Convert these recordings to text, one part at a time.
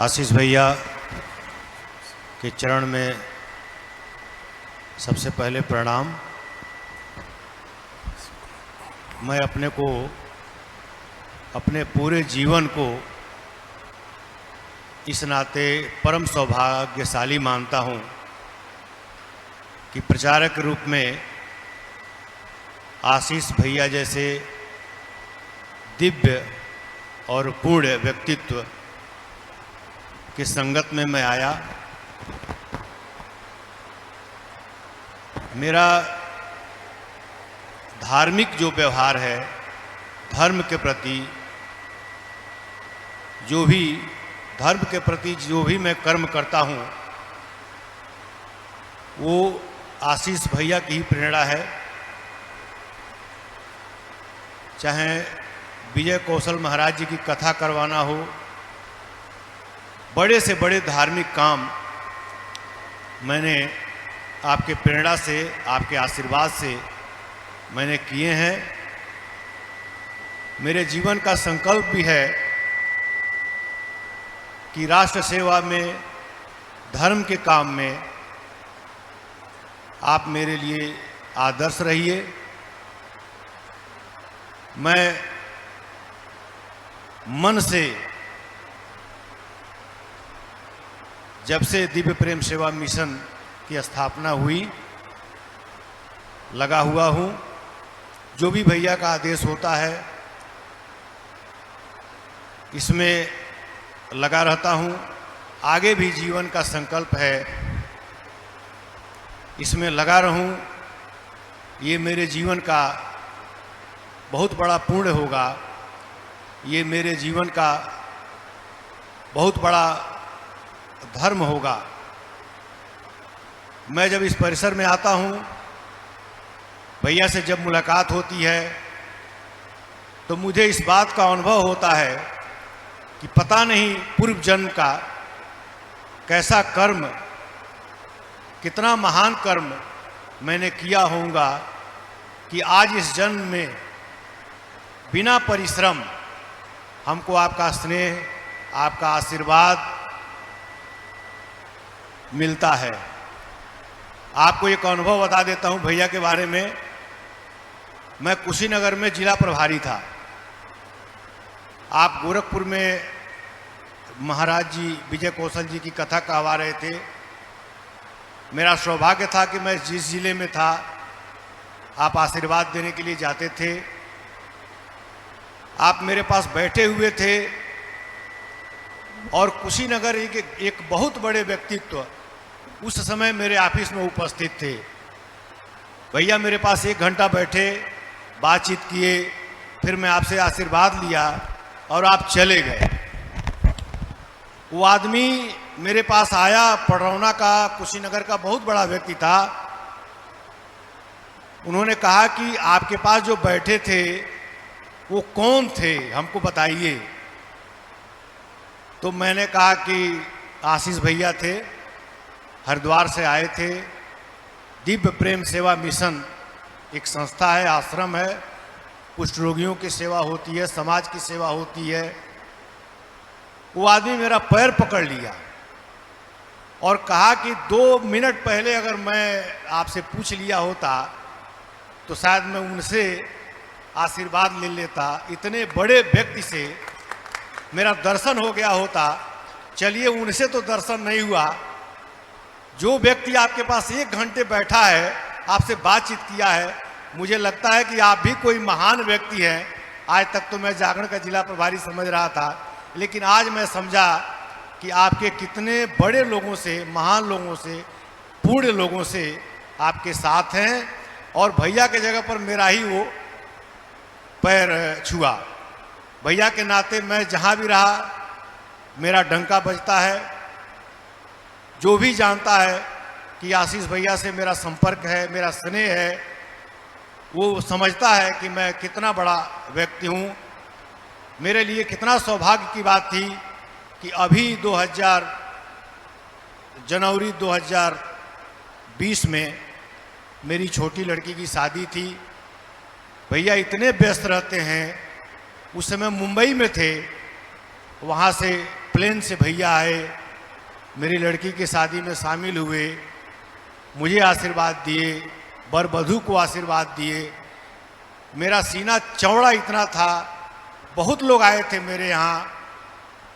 आशीष भैया के चरण में सबसे पहले प्रणाम। मैं अपने को, अपने पूरे जीवन को इस नाते परम सौभाग्यशाली मानता हूँ कि प्रचारक के रूप में आशीष भैया जैसे दिव्य और पूर्ण व्यक्तित्व की संगत में मैं आया। मेरा धार्मिक जो व्यवहार है, धर्म के प्रति जो भी मैं कर्म करता हूँ वो आशीष भैया की ही प्रेरणा है। चाहे विजय कौशल महाराज जी की कथा करवाना हो, बड़े से बड़े धार्मिक काम मैंने आपके प्रेरणा से, आपके आशीर्वाद से मैंने किए हैं। मेरे जीवन का संकल्प भी है कि राष्ट्र सेवा में, धर्म के काम में आप मेरे लिए आदर्श रहिए। मैं मन से जब से दिव्य प्रेम सेवा मिशन की स्थापना हुई लगा हुआ हूँ। जो भी भैया का आदेश होता है इसमें लगा रहता हूँ। आगे भी जीवन का संकल्प है इसमें लगा रहूं। ये मेरे जीवन का बहुत बड़ा पुण्य होगा, ये मेरे जीवन का बहुत बड़ा धर्म होगा। मैं जब इस परिसर में आता हूँ, भैया से जब मुलाकात होती है तो मुझे इस बात का अनुभव होता है कि पता नहीं पूर्व जन्म का कैसा कर्म, कितना महान कर्म मैंने किया होगा कि आज इस जन्म में बिना परिश्रम हमको आपका स्नेह, आपका आशीर्वाद मिलता है। आपको एक अनुभव बता देता हूँ भैया के बारे में। मैं कुशीनगर में जिला प्रभारी था। आप गोरखपुर में महाराज जी विजय कौशल जी की कथा कहवा रहे थे। मेरा सौभाग्य था कि मैं जिस जिले में था आप आशीर्वाद देने के लिए जाते थे। आप मेरे पास बैठे हुए थे और कुशीनगर एक बहुत बड़े व्यक्तित्व उस समय मेरे ऑफिस में उपस्थित थे। भैया मेरे पास 1 घंटा बैठे, बातचीत किए, फिर मैं आपसे आशीर्वाद लिया और आप चले गए। वो आदमी मेरे पास आया, पडरौना का, कुशीनगर का बहुत बड़ा व्यक्ति था। उन्होंने कहा कि आपके पास जो बैठे थे वो कौन थे, हमको बताइए। तो मैंने कहा कि आशीष भैया थे, हरिद्वार से आए थे। दिव्य प्रेम सेवा मिशन एक संस्था है, आश्रम है, कुष्ठ रोगियों की सेवा होती है, समाज की सेवा होती है। वो आदमी मेरा पैर पकड़ लिया और कहा कि 2 मिनट पहले अगर मैं आपसे पूछ लिया होता तो शायद मैं उनसे आशीर्वाद ले लेता। इतने बड़े व्यक्ति से मेरा दर्शन हो गया होता। चलिए, उनसे तो दर्शन नहीं हुआ। जो व्यक्ति आपके पास 1 घंटे बैठा है, आपसे बातचीत किया है, मुझे लगता है कि आप भी कोई महान व्यक्ति हैं। आज तक तो मैं जागरण का जिला प्रभारी समझ रहा था, लेकिन आज मैं समझा कि आपके कितने बड़े लोगों से, महान लोगों से, पूर्ण लोगों से आपके साथ हैं। और भैया के जगह पर मेरा ही वो पैर छुआ। भैया के नाते मैं जहाँ भी रहा मेरा डंका बजता है। जो भी जानता है कि आशीष भैया से मेरा संपर्क है, मेरा स्नेह है, वो समझता है कि मैं कितना बड़ा व्यक्ति हूँ। मेरे लिए कितना सौभाग्य की बात थी कि अभी जनवरी 2020 में मेरी छोटी लड़की की शादी थी। भैया इतने व्यस्त रहते हैं, उस समय मुंबई में थे, वहाँ से प्लेन से भैया आए, मेरी लड़की की शादी में शामिल हुए, मुझे आशीर्वाद दिए, वर वधू को आशीर्वाद दिए। मेरा सीना चौड़ा इतना था, बहुत लोग आए थे मेरे यहाँ।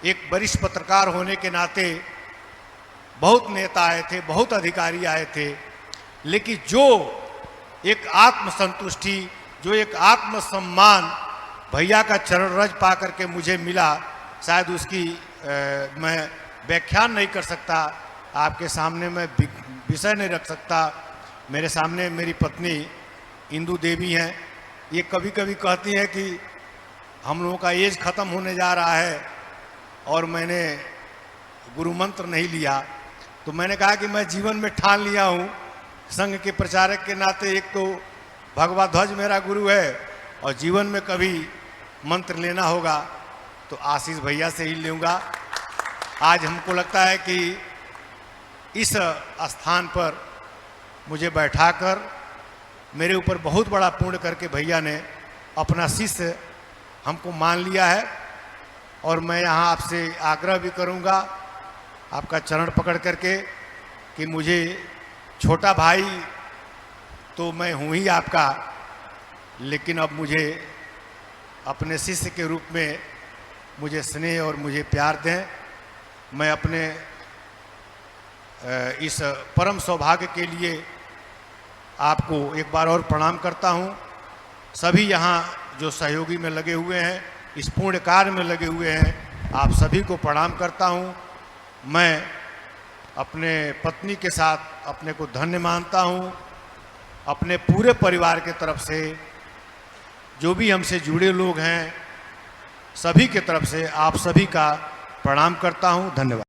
एक वरिष्ठ पत्रकार होने के नाते बहुत नेता आए थे, बहुत अधिकारी आए थे, लेकिन जो एक आत्मसंतुष्टि, जो एक आत्मसम्मान भैया का चरण रज पा करके मुझे मिला, शायद उसकी मैं व्याख्यान नहीं कर सकता, आपके सामने मैं विषय नहीं रख सकता। मेरे सामने मेरी पत्नी इंदू देवी हैं। ये कभी कभी कहती हैं कि हम लोगों का एज ख़त्म होने जा रहा है और मैंने गुरु मंत्र नहीं लिया। तो मैंने कहा कि मैं जीवन में ठान लिया हूँ, संघ के प्रचारक के नाते एक तो भगवा ध्वज मेरा गुरु है, और जीवन में कभी मंत्र लेना होगा तो आशीष भैया से ही लूँगा। आज हमको लगता है कि इस स्थान पर मुझे बैठाकर मेरे ऊपर बहुत बड़ा पुण्य करके भैया ने अपना शिष्य हमको मान लिया है। और मैं यहाँ आपसे आग्रह भी करूँगा, आपका चरण पकड़ करके, कि मुझे छोटा भाई तो मैं हूँ ही आपका, लेकिन अब मुझे अपने शिष्य के रूप में मुझे स्नेह और मुझे प्यार दें। मैं अपने इस परम सौभाग्य के लिए आपको एक बार और प्रणाम करता हूँ। सभी यहाँ जो सहयोगी में लगे हुए हैं, इस पुण्य कार्य में लगे हुए हैं, आप सभी को प्रणाम करता हूँ। मैं अपने पत्नी के साथ अपने को धन्य मानता हूँ। अपने पूरे परिवार के तरफ से, जो भी हमसे जुड़े लोग हैं, सभी के तरफ से आप सभी का प्रणाम करता हूँ। धन्यवाद।